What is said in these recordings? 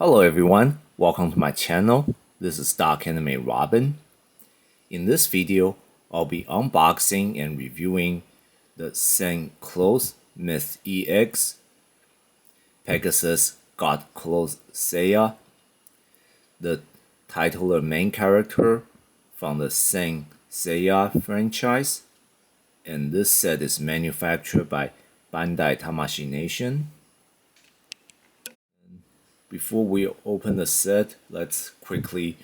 Hello everyone, welcome to my channel. This is Dark Anime Robin. In this video, I'll be unboxing and reviewing the Same Clothes Myth EX, Pegasus Got Clothes Seyia, the titular main character from the Same Seyia franchise, and this set is manufactured by Bandai Tamashii Nation. Before we open the set, let's quickly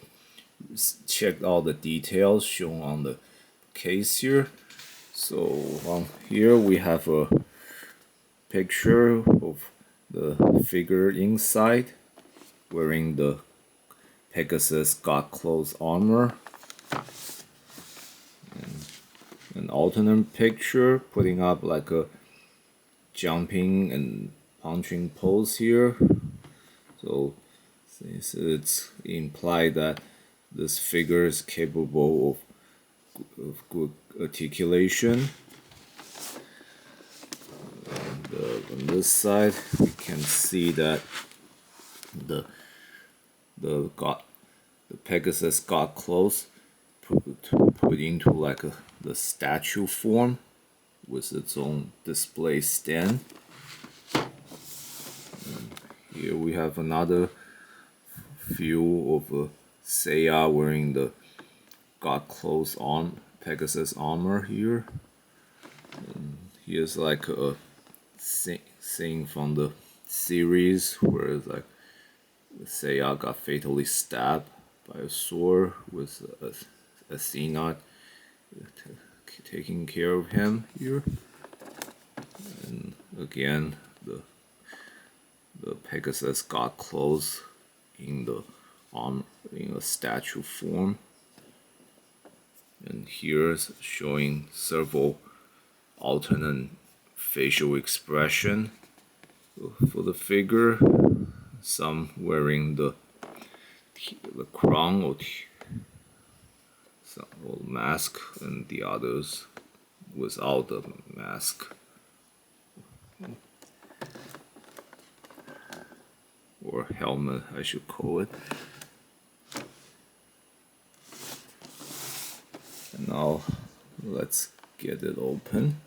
check all the details shown on the case here. So here we have a picture of the figure inside wearing the Pegasus Got Clothes armor. And an alternate picture putting up like a jumping and punching pose here. So it's implied that this figure is capable of good articulation. And on this side, we can see that the Pegasus Got Clothes put into like the statue form with its own display stand. Here we have another view of Seyia wearing the Got Clothes Pegasus armor here. And here's like a scene from the series where it's like Seyia got fatally stabbed by a sword with Athena taking care of him here. And again, the Pegasus Got Clothes in the statue form, and here's showing several alternate facial expression for the figure. Some wearing the crown or mask, and the others without the mask. Or helmet, I should call it. And now let's get it open.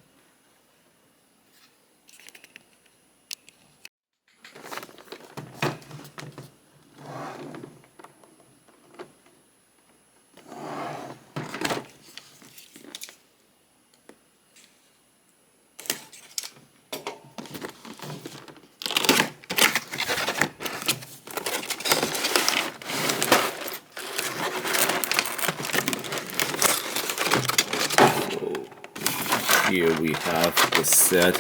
Here we have the set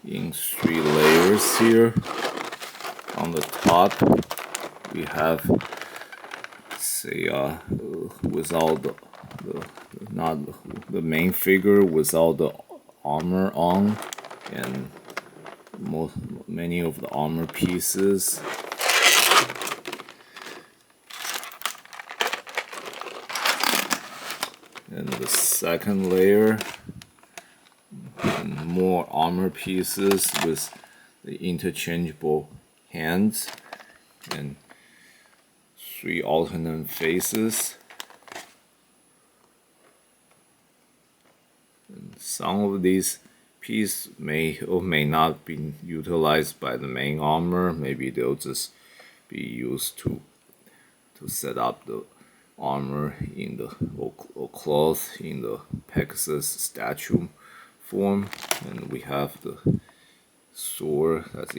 in 3 layers here. On the top we have Seyia without the main figure without the armor on, and many of the armor pieces. And the second layer, and more armor pieces with the interchangeable hands and 3 alternate faces. And some of these pieces may or may not be utilized by the main armor. Maybe they'll just be used to set up the armor in the or cloth in the Pegasus statue form. And we have the sword that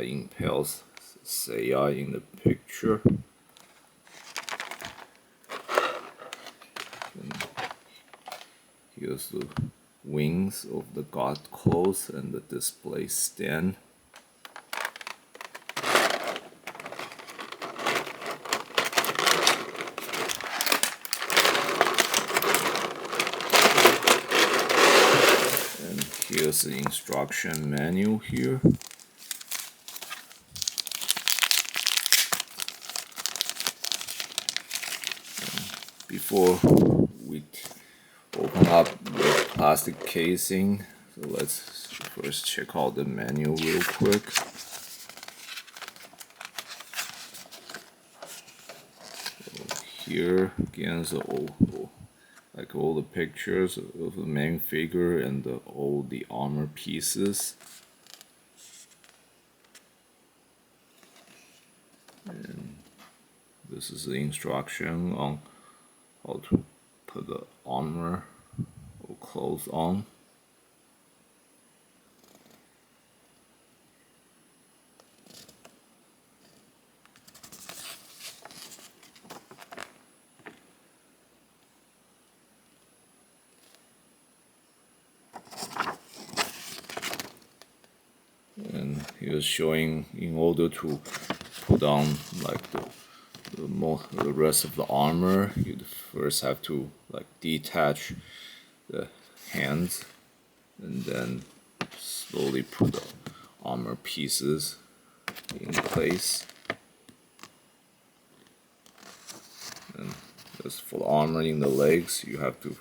impels Seyia in the picture. And here's the wings of the Got Clothes and the display stand. Here's the instruction manual here. Before we open up the plastic casing, so let's first check out the manual real quick. here again, like all the pictures of the main figure and all the armor pieces. And this is the instruction on how to put the armor or clothes on. And he was showing in order to put on like the rest of the armor, you'd first have to like detach the hands and then slowly put the armor pieces in place. And as for the armor in the legs, you have to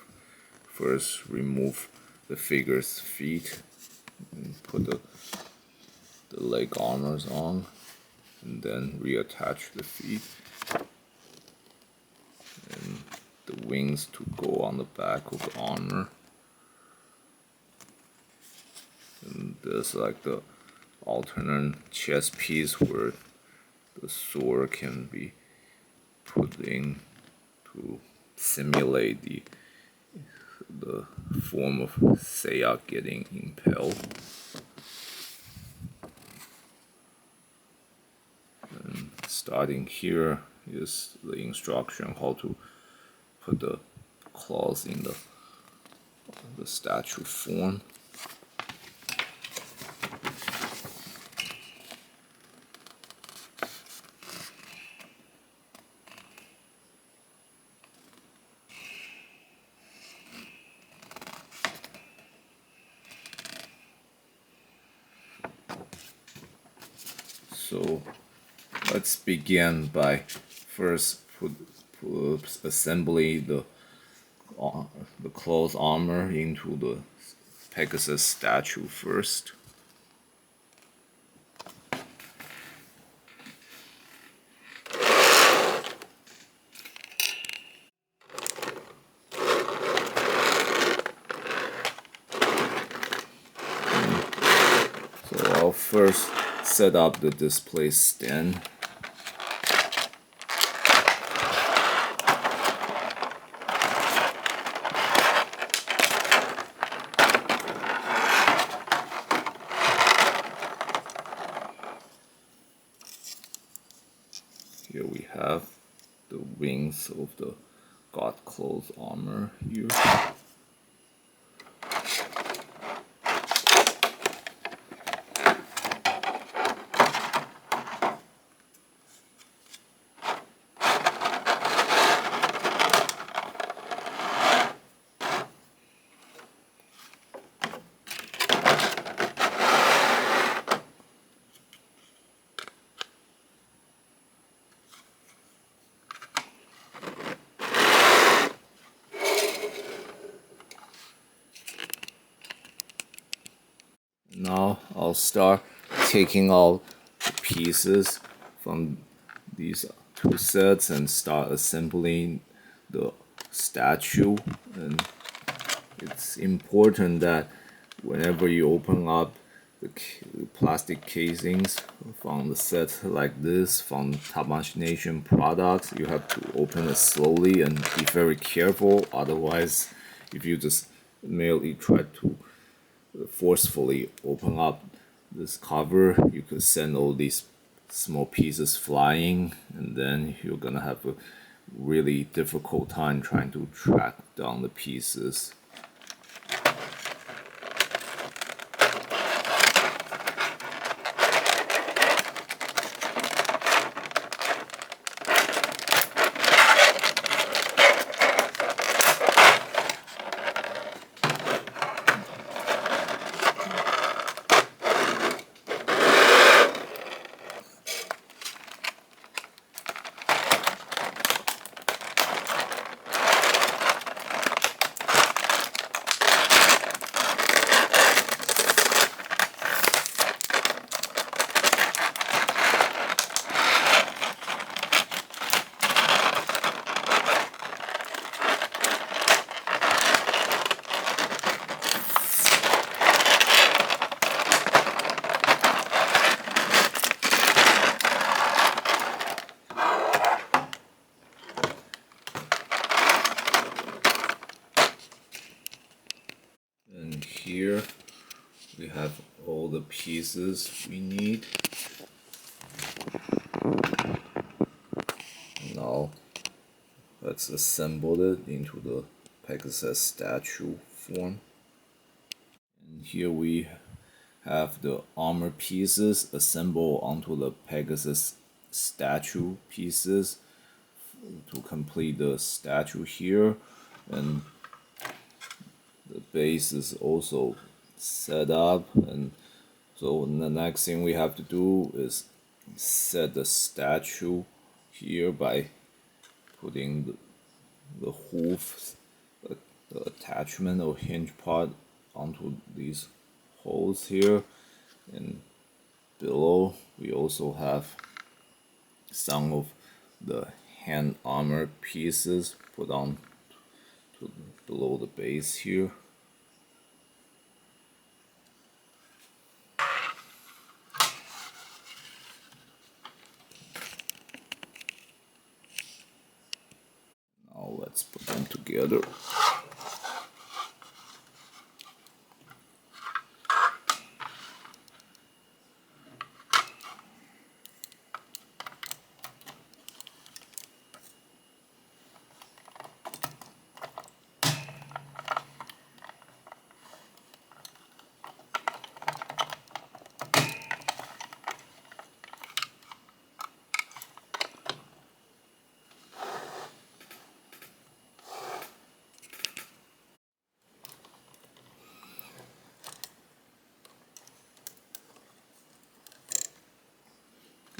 first remove the figure's feet and put the leg armors on, and then reattach the feet and the wings to go on the back of the armor. And there's like the alternate chest piece where the sword can be put in to simulate the form of Seyia getting impaled. And starting here is the instruction how to put the claws in the statue form. So let's begin by first assembly the clothes armor into the Pegasus statue first. So I'll first set up the display stand. Here we have the wings of the God clothes armor here. Now I'll start taking out the pieces from these two sets and start assembling the statue. And it's important that whenever you open up the plastic casings from the set like this from Tamashi Nation products, you have to open it slowly and be very careful. Otherwise, if you just merely try to forcefully open up this cover, you could send all these small pieces flying, and then you're gonna have a really difficult time trying to track down the pieces. here we have all the pieces we need. Now let's assemble it into the Pegasus statue form. And here we have the armor pieces assembled onto the Pegasus statue pieces to complete the statue here, and the base is also set up. And so the next thing we have to do is set the statue here by putting the hoof, the attachment or hinge part onto these holes here, and below we also have some of the hand armor pieces put on to below the base here. Now let's put them together.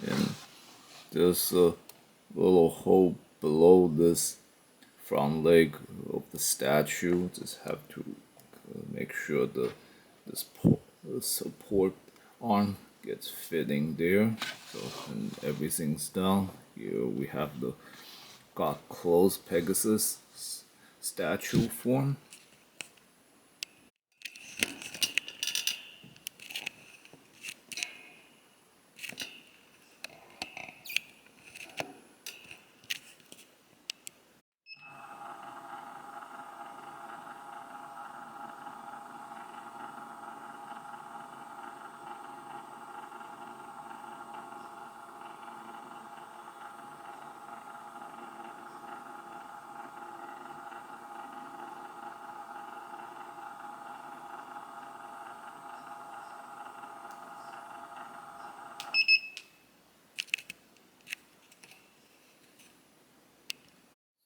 And there's a little hole below this front leg of the statue. Just have to make sure the support arm gets fitting there. So when everything's done, here we have the got closed Pegasus statue form.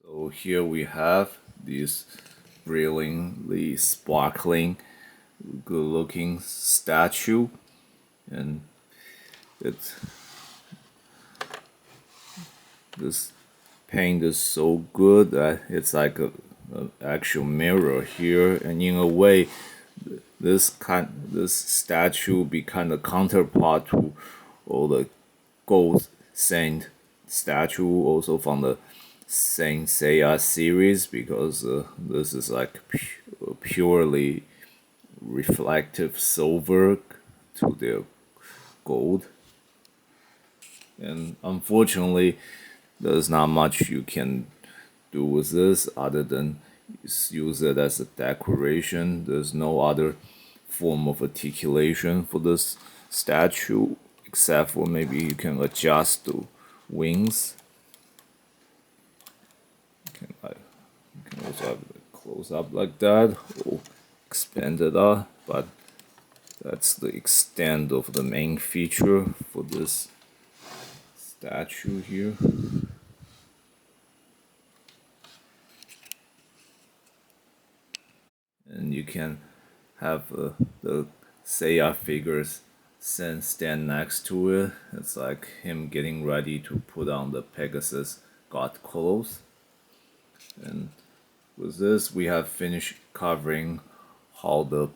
So here we have this brilliantly sparkling, good-looking statue, and this paint is so good that it's like an actual mirror here, and in a way, this statue be kind of counterpart to all the gold saint statue also from the Saint Seyia series, because this is like purely reflective silver to their gold. And unfortunately, there's not much you can do with this other than use it as a decoration. There's no other form of articulation for this statue except for maybe you can adjust the wings. You can also have it close up like that or expand it up, but that's the extent of the main feature for this statue here. And you can have the Seiya figures stand next to it. It's like him getting ready to put on the Pegasus god clothes. And with this, we have finished covering how the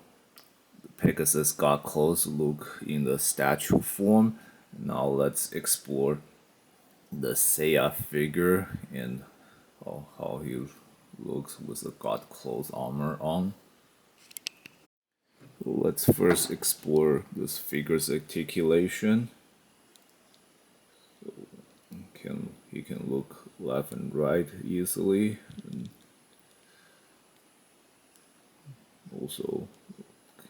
Pegasus god clothes look in the statue form. Now let's explore the Seiya figure and how he looks with the god clothes armor on. So let's first explore this figure's articulation. So he can look left and right easily, and also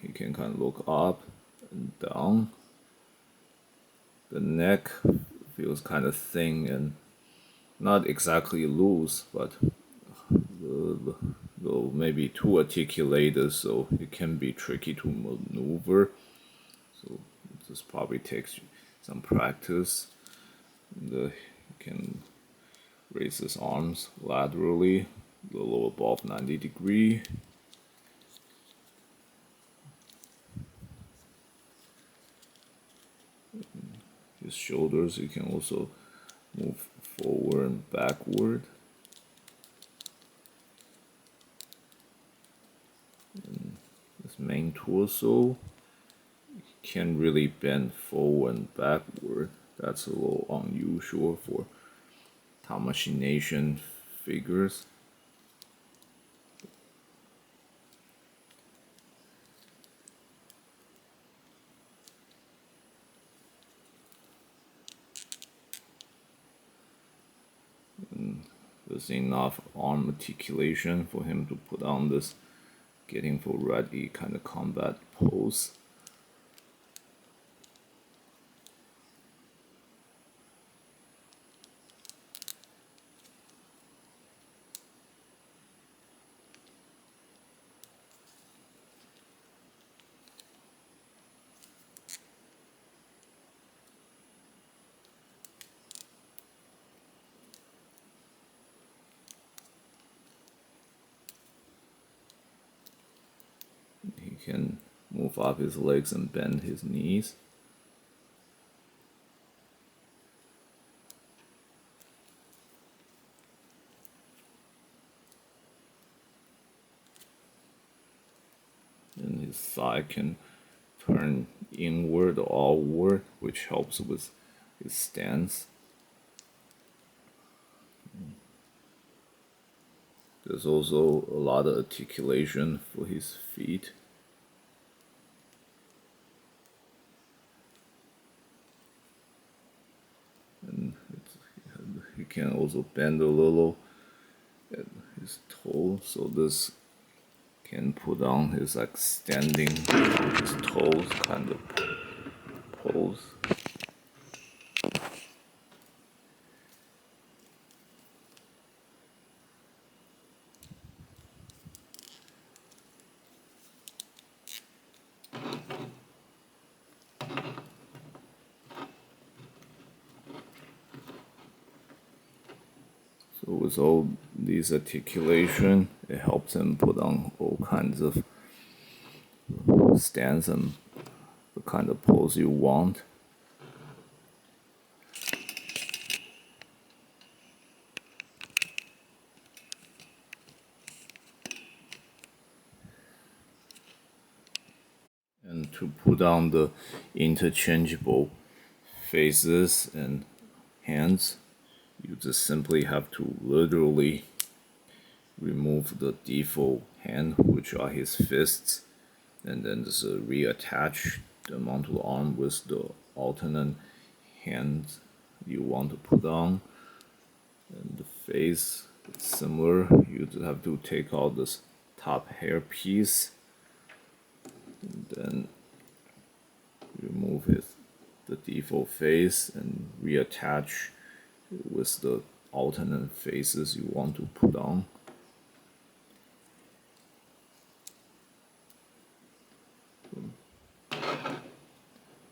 he can kind of look up and down. The neck feels kind of thin and not exactly loose, but maybe too articulated, so it can be tricky to maneuver. So this probably takes some practice. You can raise his arms laterally, a little above 90 degrees. His shoulders, you can also move forward and backward. And his main torso can't really bend forward and backward. That's a little unusual for Tamashii Nation figures. And there's enough arm articulation for him to put on this getting for ready kind of combat pose. He can move up his legs and bend his knees. And his thigh can turn inward or outward, which helps with his stance. There's also a lot of articulation for his feet. And he can also bend a little at his toe, so this can put on his extending his toes kind of pose. So with all these articulation, it helps him put on all kinds of stance and the kind of pose you want. And to put on the interchangeable faces and hands, you just simply have to literally remove the default hand, which are his fists, and then just reattach the mount to the arm with the alternate hand you want to put on. And the face, it's similar. You just have to take out this top hair piece and then remove the default face and reattach with the alternate faces you want to put on.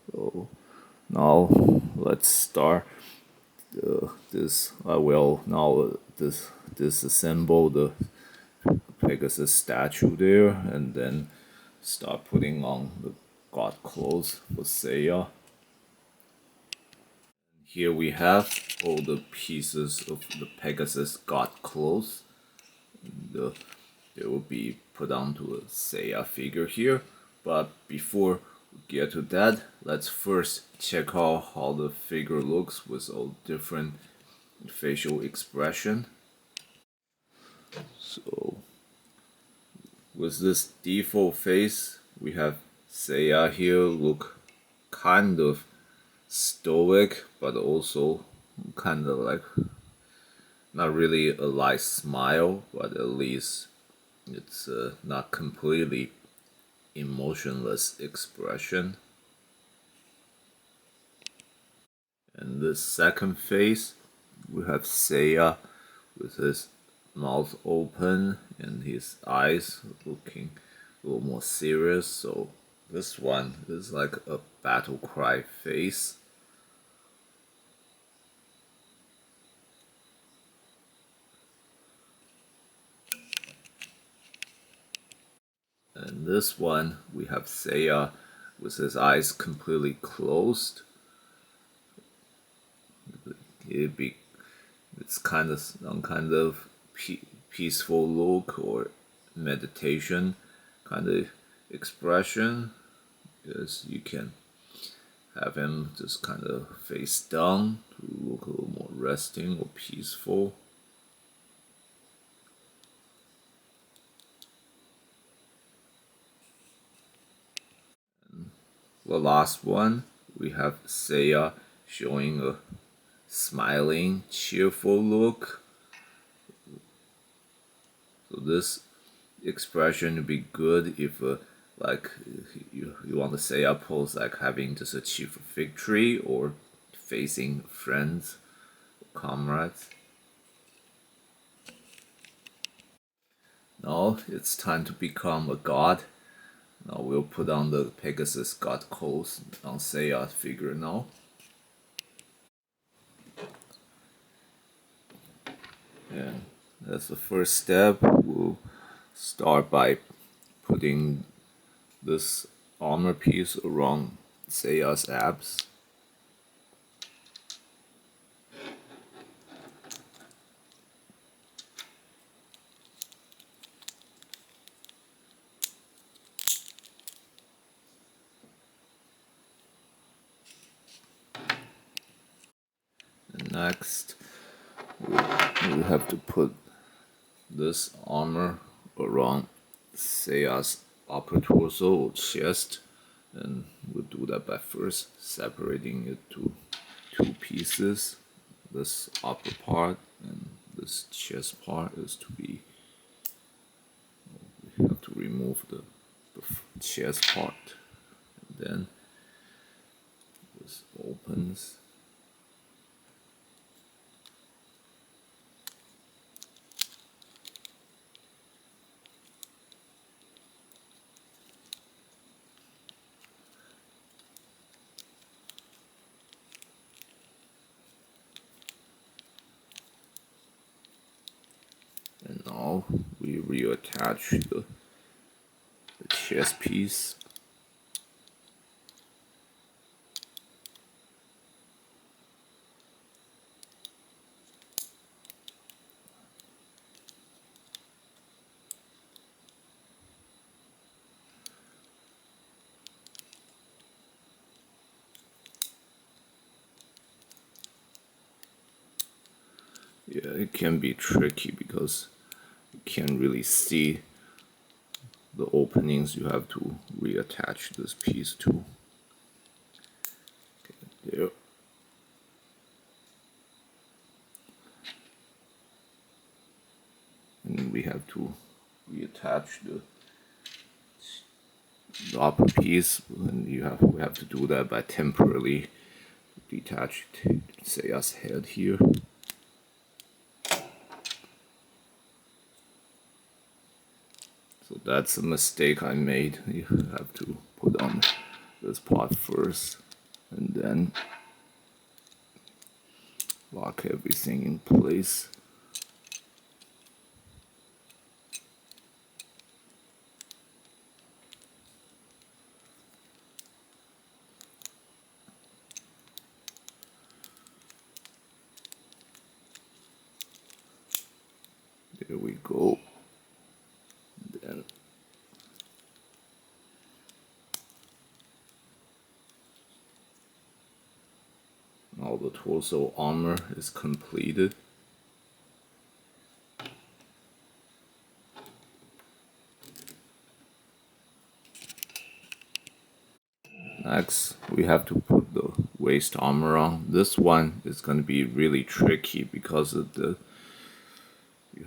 So now let's start this. I will now disassemble the Pegasus statue there and then start putting on the god clothes for Seyia. Here we have all the pieces of the Pegasus god clothes. They will be put onto a Seyia figure here. But before we get to that, let's first check out how the figure looks with all different facial expression. So with this default face, we have Seyia here look kind of stoic, but also kind of like not really a light smile, but at least it's not completely emotionless expression. And this second phase, we have Seyia with his mouth open and his eyes looking a little more serious. So this one is like a battle cry face. And this one, we have Seyia with his eyes completely closed. It's kind of some kind of peaceful look or meditation kind of expression, because you can have him just kind of face down to look a little more resting or peaceful. And the last one, we have Seyia showing a smiling, cheerful look. So this expression would be good if like you want to say a pose like having just achieved a victory or facing friends or comrades. Now it's time to become a god. Now we'll put on the Pegasus god clothes on Seyya's figure now. And that's the first step. We'll start by putting this armor piece around Seyya's abs. And next, we have to put this armor around Seyya's upper torso or chest, and we'll do that by first separating it to two pieces. This upper part and this chest part is to be, we have to remove the chest part, and then this opens. And now we reattach the chest piece. Yeah, it can be tricky because you can't really see the openings you have to reattach this piece to. Okay, there. And we have to reattach the upper piece, and we have to do that by temporarily detach Seyya's head here. So that's a mistake I made. You have to put on this part first and then lock everything in place. There we go. Then all the torso armor is completed. Next, we have to put the waist armor on. This one is going to be really tricky because of you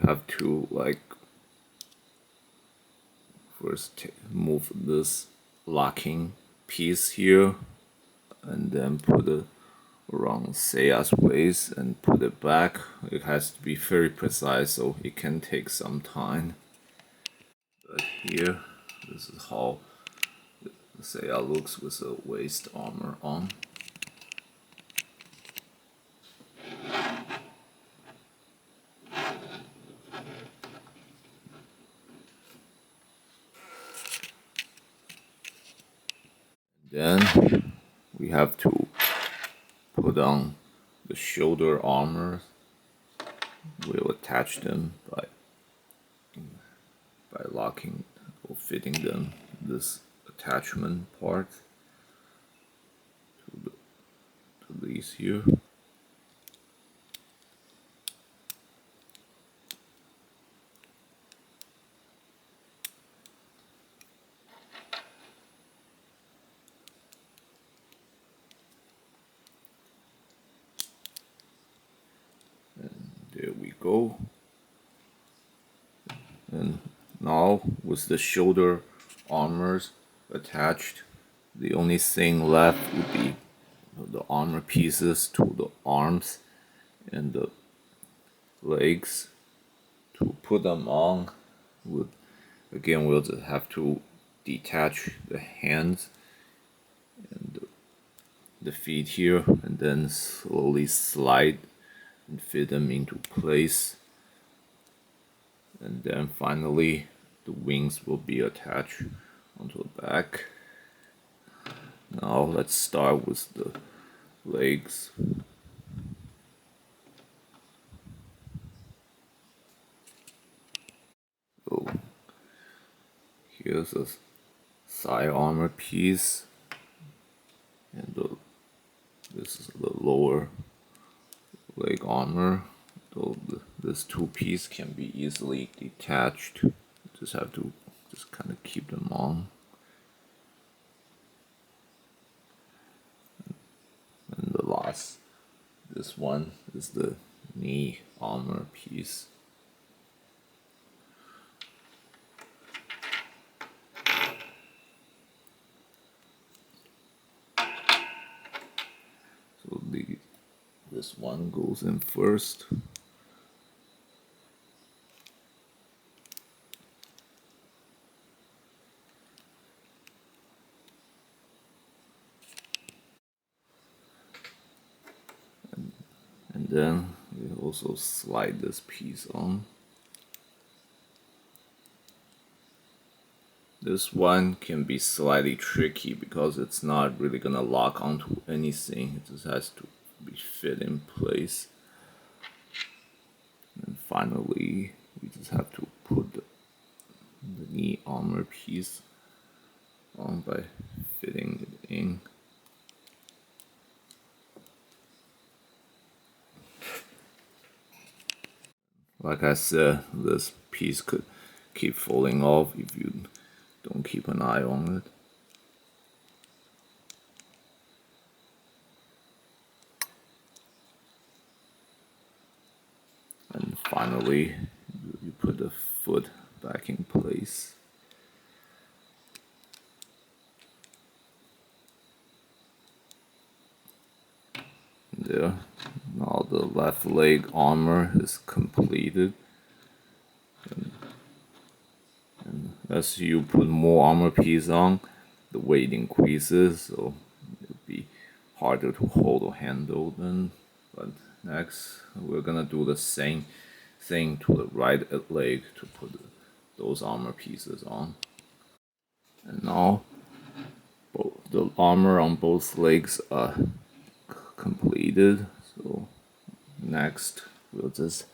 have to, like, for first move this locking piece here, and then put it around Seiya's waist and put it back. It has to be very precise, so it can take some time. But here, this is how Seiya looks with the waist armor on. Then we have to put on the shoulder armor. We'll attach them by locking or fitting them this attachment part to these here. There we go. And now with the shoulder armors attached, the only thing left would be the armor pieces to the arms and the legs. To put them on, we'll just have to detach the hands and the feet here, and then slowly slide and fit them into place. And then finally the wings will be attached onto the back. Now let's start with the legs. So here's a side armor piece, and this is the lower leg armor. So this two piece can be easily detached. Just have to kind of keep them on. And the last, this one is the knee armor piece. So this one goes in first. And then we also slide this piece on. This one can be slightly tricky because it's not really gonna lock onto anything. It just has to be fit in place. And finally, we just have to put the knee armor piece on by fitting it in. Like I said, this piece could keep falling off if you don't keep an eye on it. And finally, you put the foot back in place. There, now the left leg armor is completed. And as you put more armor piece on, the weight increases, so it'll be harder to hold or handle then. But next, we're gonna do the same thing to the right leg to put those armor pieces on. And now, the armor on both legs are completed. So next, we'll just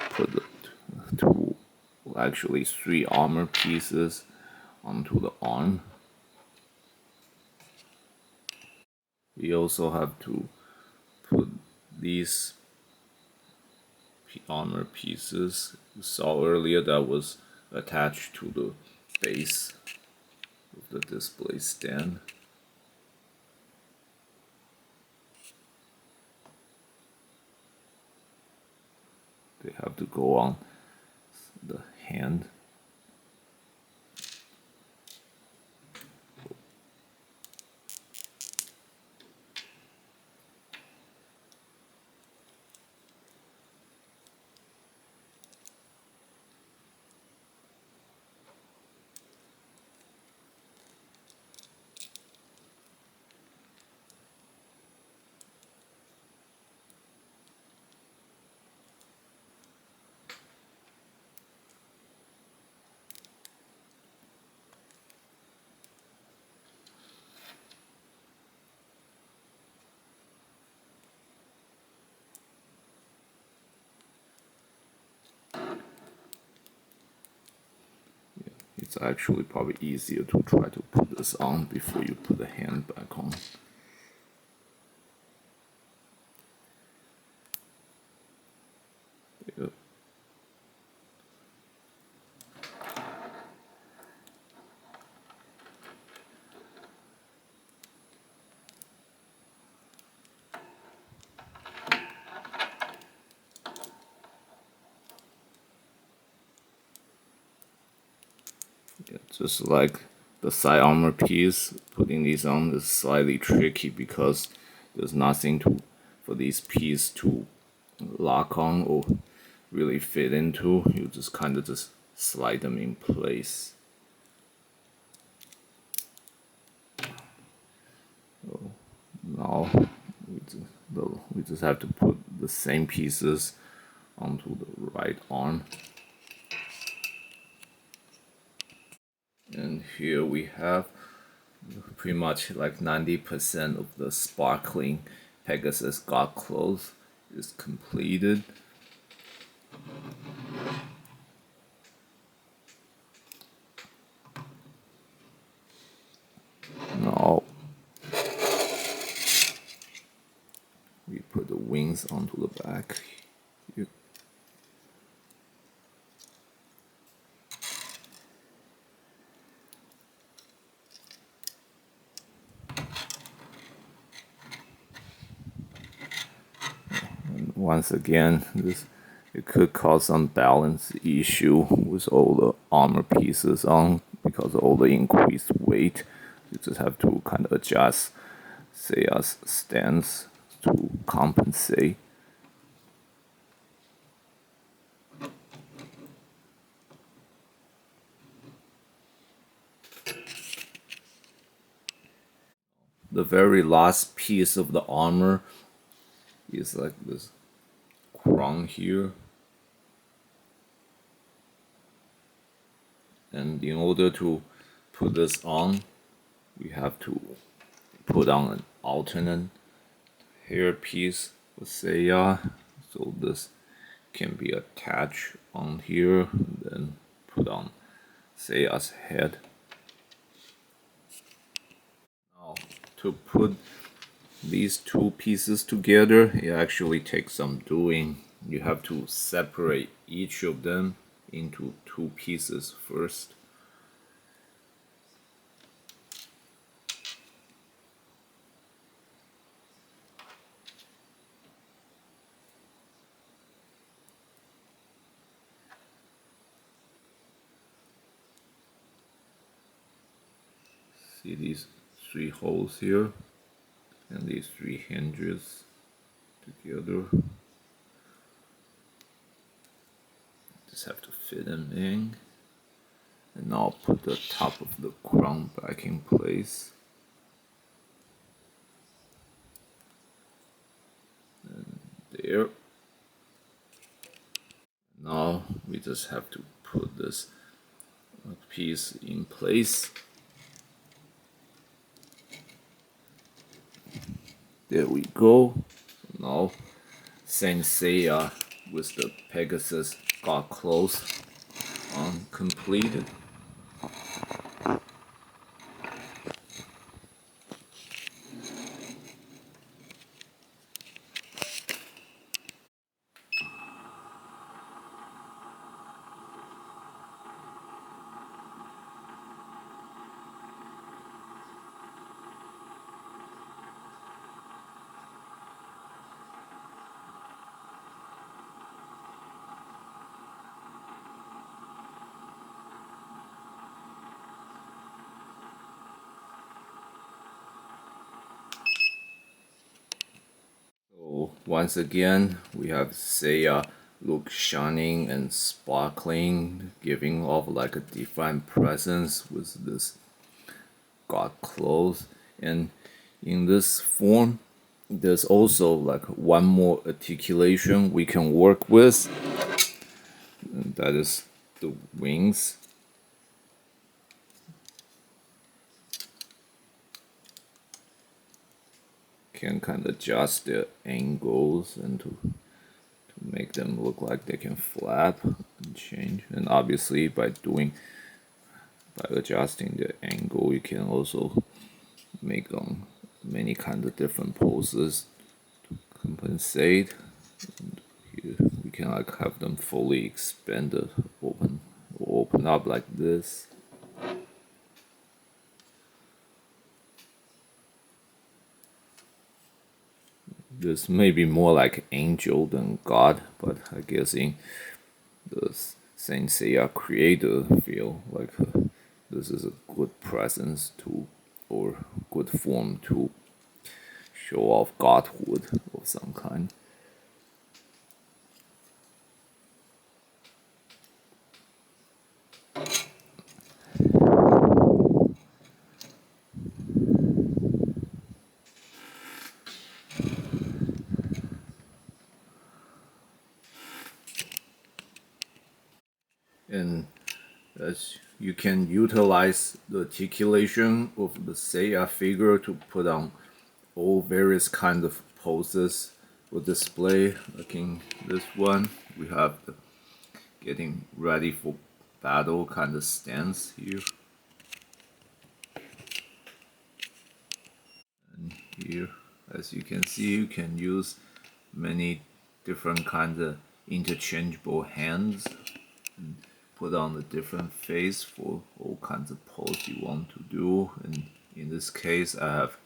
put the actually 3 armor pieces onto the arm. We also have to put these armor pieces you saw earlier that was attached to the base of the display stand. They have to go on the hand. It's actually probably easier to try to put this on before you put the hand back on. There. Yeah, just like the side armor piece, putting these on is slightly tricky because there's nothing for these pieces to lock on or really fit into. You just kind of just slide them in place. So now we just have to put the same pieces onto the right arm. And here we have pretty much like 90% of the sparkling Pegasus God clothes is completed. Now we put the wings onto the back here. And once again, it could cause some balance issue with all the armor pieces on because of all the increased weight. You just have to kind of adjust Seyya's stance to compensate. The very last piece of the armor is like this crown here. And in order to put this on, we have to put on an alternate hair piece for Seyya. So this can be attached on here and then put on Seyya's head. Now, to put these two pieces together, it actually takes some doing. You have to separate each of them into two pieces first. See these three holes here and these three hinges together. Just have to fit them in. And now put the top of the crown back in place. And there. Now we just have to put this piece in place. There we go. Now Saint Seyia with the Pegasus God clothes completed. So once again, we have Seyya look shining and sparkling, giving off like a divine presence with this God clothes. And in this form, there's also like one more articulation we can work with, and that is the wings. Can kind of adjust their angles and to make them look like they can flap and change. And obviously by by adjusting the angle, you can also make many kind of different poses to compensate. And here we can like have them fully expanded, open up like this. This may be more like angel than God, but I guess in the Saint Seiya creator feel like this is a good presence to, or good form to show off godhood of some kind. And as you can utilize the articulation of the Seiya figure to put on all various kinds of poses for display. Like in this one, we have the getting ready for battle kind of stance here. And here, as you can see, you can use many different kinds of interchangeable hands and put on a different face for all kinds of pose you want to do. And in this case, I have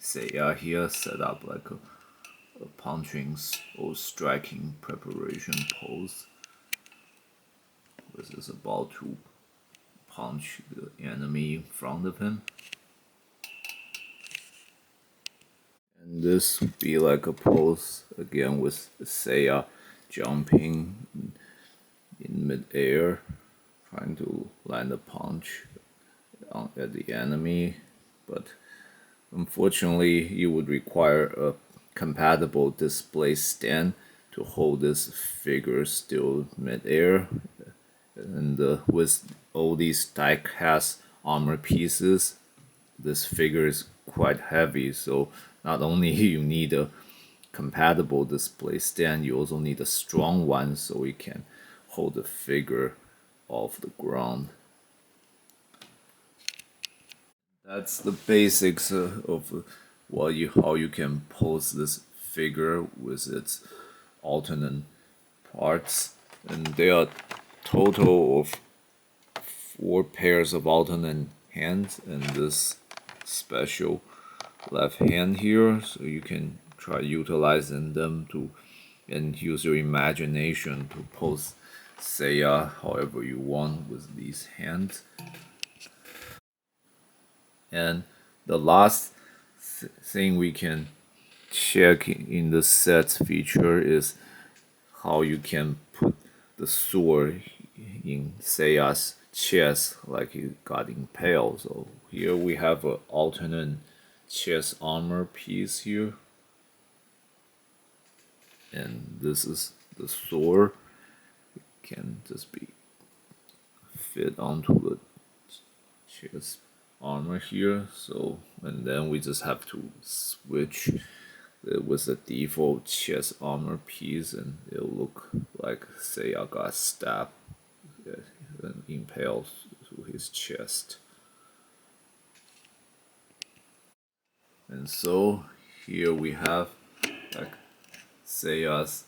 Seiya here set up like a punching or striking preparation pose. This is about to punch the enemy in front of him. And this would be like a pose again with Seiya jumping in mid-air, trying to land a punch at the enemy, but unfortunately you would require a compatible display stand to hold this figure still mid-air. And with all these die-cast armor pieces, this figure is quite heavy, so not only you need a compatible display stand, you also need a strong one so you can hold the figure off the ground. That's the basics of how you can pose this figure with its alternate parts, and there are total of 4 pairs of alternate hands and this special left hand here, so you can try utilizing them to and use your imagination to pose Seiya however you want with these hands. And the last thing we can check in the set feature is how you can put the sword in Seiya's chest like he got impaled. So here we have an alternate chest armor piece here, and this is the sword. It can just be fit onto the chest armor here. So, and then we just have to switch with the default chest armor piece, and it'll look like Seiya got stabbed and impaled through his chest. And so here we have like Seiya's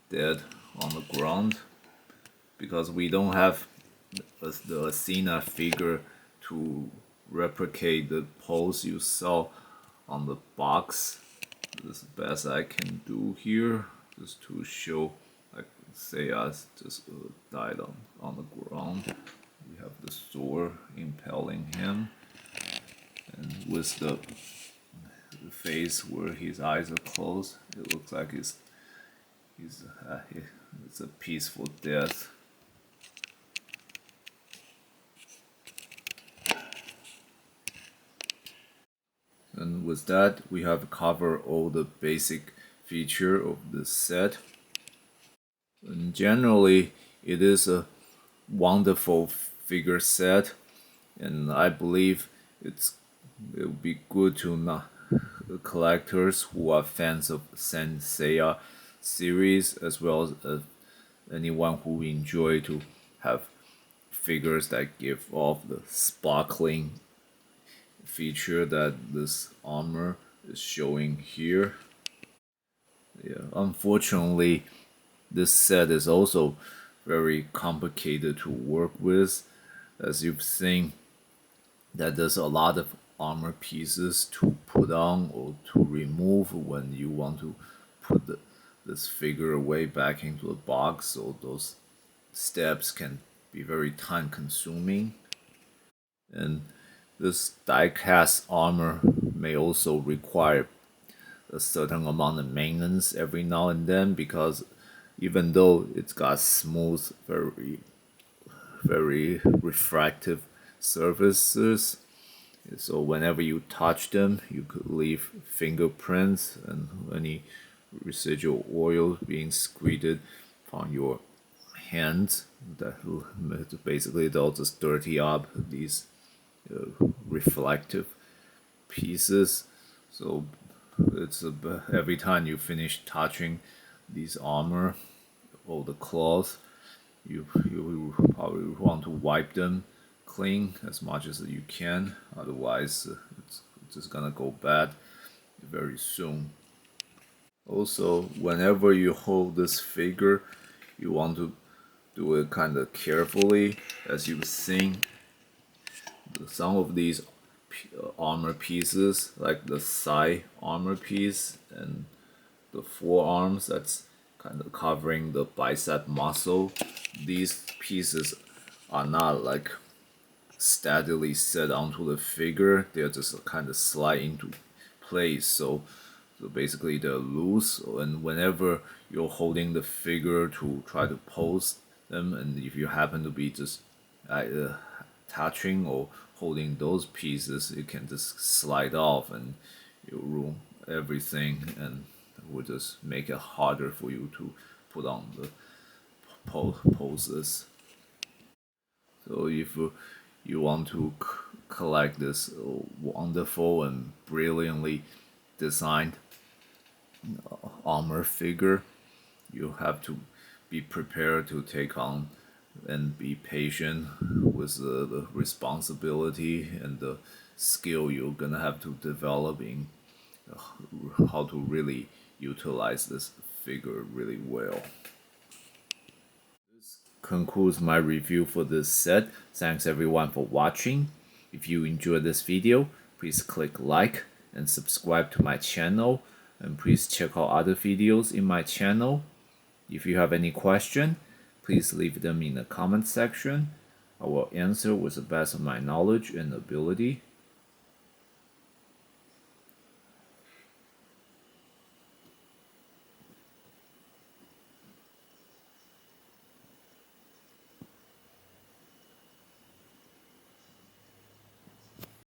dead on the ground, because we don't have the Athena figure to replicate the pose you saw on the box. This is the best I can do here, just to show like Seiya's just died on the ground. We have the sword impaling him, and with the face where his eyes are closed, it looks like it's a peaceful death. And with that, we have covered all the basic feature of this set. And generally, it is a wonderful figure set, and I believe it will be good to collectors who are fans of Saint Seiya series, as well as anyone who enjoy to have figures that give off the sparkling feature that this armor is showing here. Yeah, unfortunately, this set is also very complicated to work with, as you've seen that there's a lot of armor pieces to put on or to remove when you want to put this figure away back into the box, so those steps can be very time consuming. And this die-cast armor may also require a certain amount of maintenance every now and then, because even though it's got smooth, very refractive surfaces, so whenever you touch them, you could leave fingerprints and any residual oil being secreted on your hands. That basically they'll just dirty up these reflective pieces. So it's every time you finish touching these armor or the cloth, you probably want to wipe them clean as much as you can. Otherwise, it's just gonna go bad very soon. Also, whenever you hold this figure, you want to do it kind of carefully. As you've seen, some of these armor pieces, like the side armor piece and the forearms that's kind of covering the bicep muscle, these pieces are not like steadily set onto the figure. They're just kind of slide into place. So basically they're loose, and whenever you're holding the figure to try to pose them, and if you happen to be just touching or holding those pieces, it can just slide off and you ruin everything, and it will just make it harder for you to put on the poses. So if you want to collect this wonderful and brilliantly designed armor figure, you have to be prepared to take on and be patient with the responsibility and the skill you're gonna have to develop in how to really utilize this figure really well. This concludes my review for this set. Thanks everyone for watching. If you enjoyed this video, please click like and subscribe to my channel, and please check out other videos in my channel. If you have any question, please leave them in the comment section. I will answer with the best of my knowledge and ability.